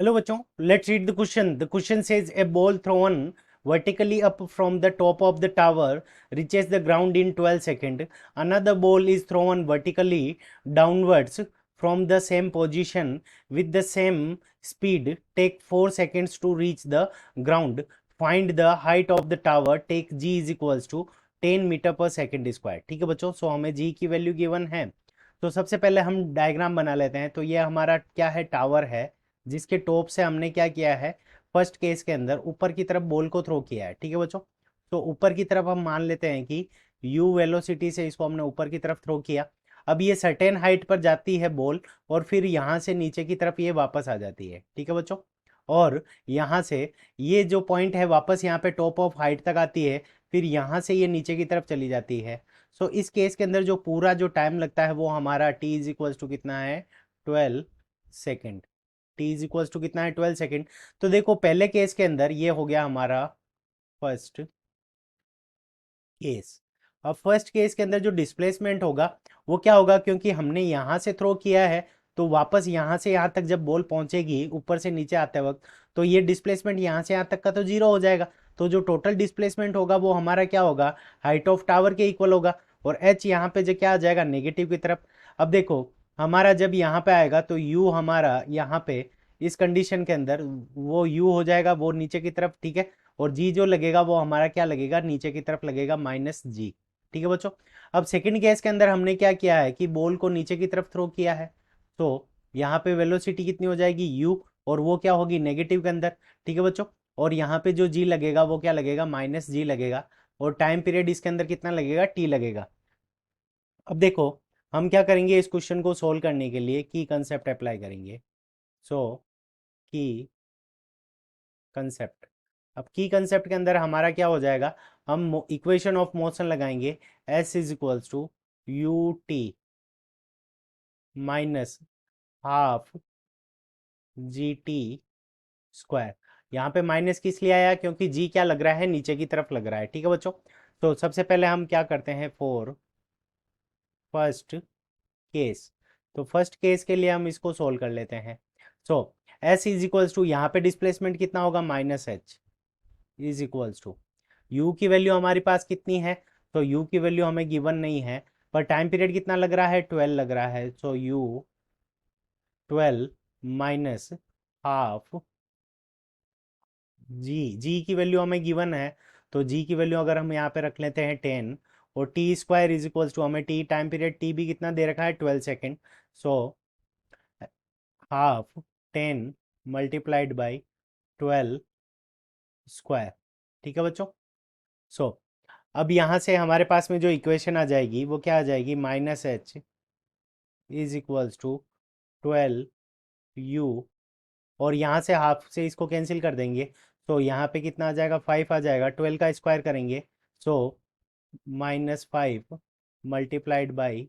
Hello बच्चों, let's read the question. The question says a ball thrown vertically up from the top of the tower reaches the ground in 12 seconds. Another ball is thrown vertically downwards from the same position with the same speed. Take 4 seconds to reach the ground. Find the height of the tower. Take g is equals to 10 metre पर second square. ठीक है बच्चों, सो हमें g की value given है. तो सबसे पहले हम डायग्राम बना लेते हैं. तो ये हमारा क्या है, टावर है, जिसके टॉप से हमने क्या किया है, फर्स्ट केस के अंदर ऊपर की तरफ बॉल को थ्रो किया है. ठीक है बच्चों, तो ऊपर की तरफ हम मान लेते हैं कि u वेलोसिटी से इसको हमने ऊपर की तरफ थ्रो किया. अब ये सर्टेन हाइट पर जाती है बॉल और फिर यहाँ से नीचे की तरफ ये वापस आ जाती है. ठीक है बच्चों, और यहाँ से ये जो पॉइंट है वापस यहाँ पे टॉप ऑफ हाइट तक आती है, फिर यहाँ से ये नीचे की तरफ चली जाती है. सो इस केस के अंदर जो पूरा जो टाइम लगता है वो हमारा t इज इक्वल्स टू कितना है, 12 second. T is equals to कितना है, 12 सेकेंड. तो देखो पहले केस के अंदर ये हो गया हमारा फर्स्ट केस. अब फर्स्ट केस के अंदर जो डिस्प्लेसमेंट होगा वो क्या होगा, क्योंकि हमने यहाँ से थ्रो किया है तो वापस यहाँ से यहाँ तक जब बॉल पहुंचेगी ऊपर से नीचे आते वक्त, तो ये डिस्प्लेसमेंट यहाँ से यहाँ तक का तो जीरो हो जाएगा. तो जो टोटल डिस्प्लेसमेंट होगा वो हमारा क्या होगा, हाइट ऑफ टावर के इक्वल होगा. और एच यहाँ पे जो क्या आ जाएगा, नेगेटिव की तरफ. अब देखो हमारा जब यहाँ पे आएगा तो यू हमारा यहाँ पे इस कंडीशन के अंदर वो यू हो जाएगा वो नीचे की तरफ. ठीक है, और जी जो लगेगा वो हमारा क्या लगेगा, नीचे की तरफ लगेगा, माइनस जी. ठीक है बच्चों, अब सेकंड केस के अंदर हमने क्या किया है कि बॉल को नीचे की तरफ थ्रो किया है. तो यहाँ पे वेलोसिटी कितनी हो जाएगी, यू, और वो क्या होगी, नेगेटिव के अंदर. ठीक है बच्चों, और यहाँ पे जो जी लगेगा वो क्या लगेगा, माइनस जी लगेगा. और टाइम पीरियड इसके अंदर कितना लगेगा, टी लगेगा. अब देखो हम क्या करेंगे, इस क्वेश्चन को सोल्व करने के लिए की कंसेप्ट अप्लाई करेंगे. सो की कंसेप्ट. अब की कंसेप्ट के अंदर हमारा क्या हो जाएगा, हम इक्वेशन ऑफ मोशन लगाएंगे. S is equals to U T minus half G T square. यहाँ पे माइनस किस लिए आया, क्योंकि जी क्या लग रहा है, नीचे की तरफ लग रहा है. ठीक है बच्चों, तो सबसे पहले हम क्या करते हैं, फॉर फर्स्ट केस. तो फर्स्ट केस के लिए हम इसको सोल्व कर लेते हैं. So S is equals to, यहाँ पे डिस्प्लेसमेंट कितना होगा, minus H is equals to U की वैल्यू हमारे पास कितनी है, तो यू की वैल्यू हमें गिवन नहीं है, पर टाइम पीरियड कितना लग रहा है, 12 लग रहा है. सो यू 12 माइनस हाफ जी की वैल्यू हमें गिवन है. तो जी की वैल्यू अगर हम यहाँ पे रख लेते हैं 10, और T square is equals to, हमें टी टाइम पीरियड टी भी कितना दे रखा है, 12 second. So half 10 multiplied by 12 square. ठीक है बच्चों, सो अब यहाँ से हमारे पास में जो इक्वेशन आ जाएगी वो क्या आ जाएगी, minus H is equals to 12 U, और यहाँ से हाफ से इसको कैंसिल कर देंगे. तो यहाँ पे कितना आ जाएगा, 5 आ जाएगा. 12 का स्क्वायर करेंगे, सो -5 मल्टीप्लाइड बाई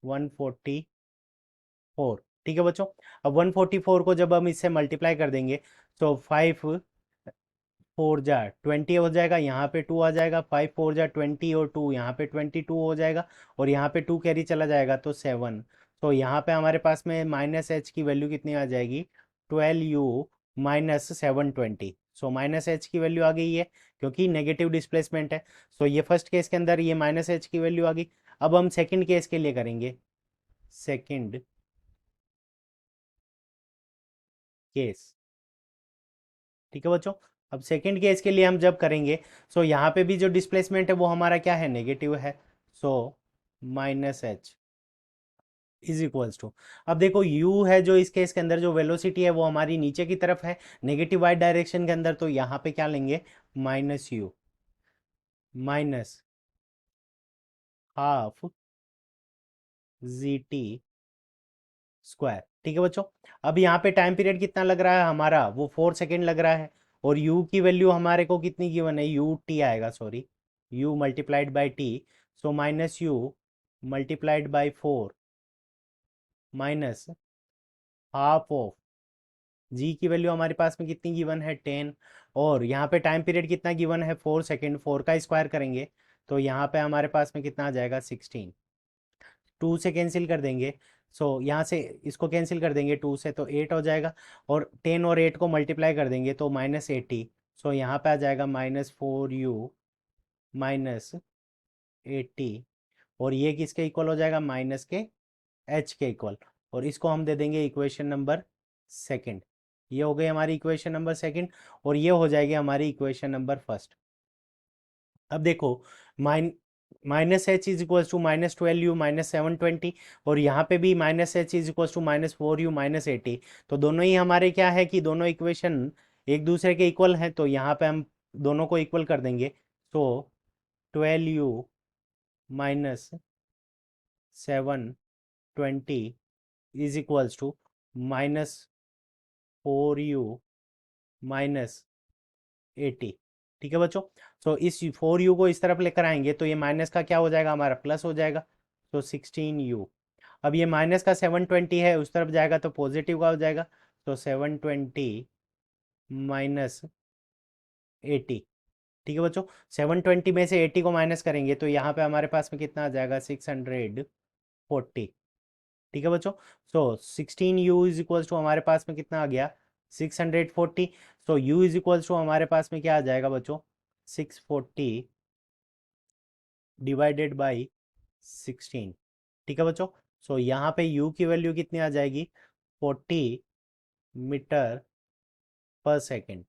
144. ठीक है बच्चों, अब 144 को जब हम इससे मल्टीप्लाई कर देंगे तो 5 फोर जा 20 हो जाएगा, यहाँ पे 2 आ जाएगा, 5 4 जा 20 और 2 यहाँ पे 22 हो जाएगा, और यहाँ पे 2 कैरी चला जाएगा तो 7. तो यहाँ पे हमारे पास में माइनस एच की वैल्यू कितनी आ जाएगी, 12 u माइनस 720. सो माइनस एच की वैल्यू आ गई है क्योंकि नेगेटिव डिस्प्लेसमेंट है. सो ये फर्स्ट केस के अंदर ये माइनस एच की वैल्यू आ गई. अब हम सेकेंड केस के लिए करेंगे, सेकेंड केस. ठीक है बच्चों, अब सेकंड केस के लिए हम जब करेंगे, सो यहाँ पे भी जो डिस्प्लेसमेंट है वो हमारा क्या है, नेगेटिव है. So minus H is equals to, अब देखो u है जो इस केस के अंदर जो वेलोसिटी है वो हमारी नीचे की तरफ है, नेगेटिव वाइट डायरेक्शन के अंदर, तो यहाँ पे क्या लेंगे, minus you minus half G T square. ठीक है बच्चों, अब यहाँ पे टाइम पीरियड कितना लग रहा है हमारा, वो 4 सेकेंड लग रहा है, और u की वैल्यू हमारे को कितनी गिवन है, यू टी आएगा, sorry, u multiplied by t. So minus u multiplied by 4 minus half of g की वैल्यू हमारे पास में कितनी गिवन है, 10, और यहाँ पे टाइम पीरियड कितना गिवन है, 4 सेकेंड. 4 का स्क्वायर करेंगे तो यहाँ पे हमारे पास में कितना आ जाएगा, 16. 2 से कैंसिल कर देंगे, सो यहाँ से इसको कैंसिल कर देंगे 2 से, तो 8 हो जाएगा, और 10 और 8 को मल्टीप्लाई कर देंगे तो -80। सो यहाँ पे आ जाएगा -4u -80, और ये किसके इक्वल हो जाएगा, माइनस के h के इक्वल, और इसको हम दे देंगे इक्वेशन नंबर सेकंड। ये हो गई हमारी इक्वेशन नंबर सेकंड, और ये हो जाएगी हमारी इक्वेशन नंबर फर्स्ट। अब देखो, minus H is equal to -12u -720, और यहाँ पे भी -h is equal to -4u -80। तो दोनों ही हमारे क्या है कि दोनों इक्वेशन एक दूसरे के इक्वल हैं, तो यहाँ पे हम दोनों को इक्वल कर देंगे। तो 12u -720 is equals to -4u -80। ठीक है बच्चों। तो इस 4u को इस तरफ लेकर आएंगे तो ये माइनस का क्या हो जाएगा, हमारा प्लस हो जाएगा, तो 16u। अब ये माइनस का 720 है, उस तरफ जाएगा तो पॉजिटिव का हो जाएगा, तो 720 -80। ठीक है बच्चों। 720 में से 80 को माइनस करेंगे तो यहाँ पे हमारे पास में कितना आ जाएगा, 640। ठीक है बच्चों। सो 16u इज इक्वल्स टू हमारे पास में कितना आ गया, 640। सो u इज इक्वल्स टू हमारे पास में क्या आ जाएगा बच्चों, 640 डिवाइडेड बाई 16। ठीक है बच्चों। सो यहाँ पे u की वैल्यू कितनी आ जाएगी, 40 मीटर पर सेकेंड।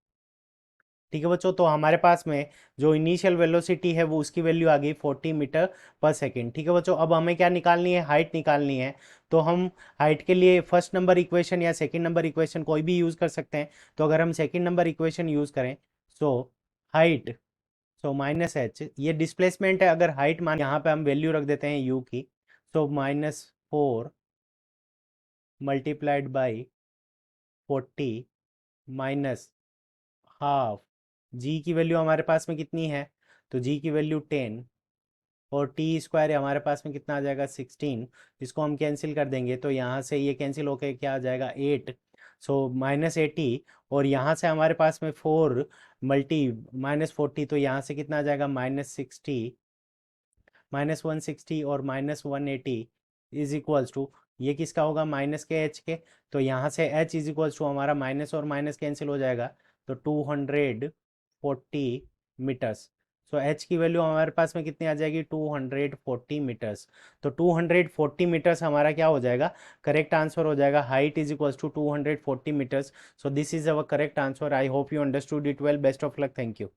ठीक है बच्चों। तो हमारे पास में जो इनिशियल वेलोसिटी है वो उसकी वैल्यू आ गई 40 मीटर पर सेकेंड। ठीक है बच्चों। अब हमें क्या निकालनी है, हाइट निकालनी है। तो हम हाइट के लिए फर्स्ट नंबर इक्वेशन या सेकंड नंबर इक्वेशन कोई भी यूज़ कर सकते हैं। तो अगर हम सेकंड नंबर इक्वेशन यूज़ करें, सो हाइट, सो -h, ये डिस्प्लेसमेंट है। अगर हाइट मान यहाँ पे हम वैल्यू रख देते हैं u की, सो -4 मल्टीप्लाइड बाई 40 माइनस हाफ। जी की वैल्यू हमारे पास में कितनी है, तो जी की वैल्यू 10, और टी स्क्वायर हमारे पास में कितना आ जाएगा, 16। इसको हम कैंसिल कर देंगे तो यहाँ से ये कैंसिल होकर क्या आ जाएगा, 8। सो -80, और यहाँ से हमारे पास में 4 मल्टी -40, तो यहाँ से कितना आ जाएगा, -60, -160 और -180 इज इक्वल्स टू, ये किसका होगा, माइनस के एच के। तो यहाँ से एच इज इक्वल्स टू हमारा माइनस और माइनस कैंसिल हो जाएगा, तो 240 मीटर्स। सो एच की वैल्यू हमारे पास में कितनी आ जाएगी, 240 मीटर्स। तो 240 मीटर्स हमारा क्या हो जाएगा, करेक्ट आंसर हो जाएगा। Height is equals to 240 metres. So this is our correct answer. I hope you understood it well. Best of luck. Thank you.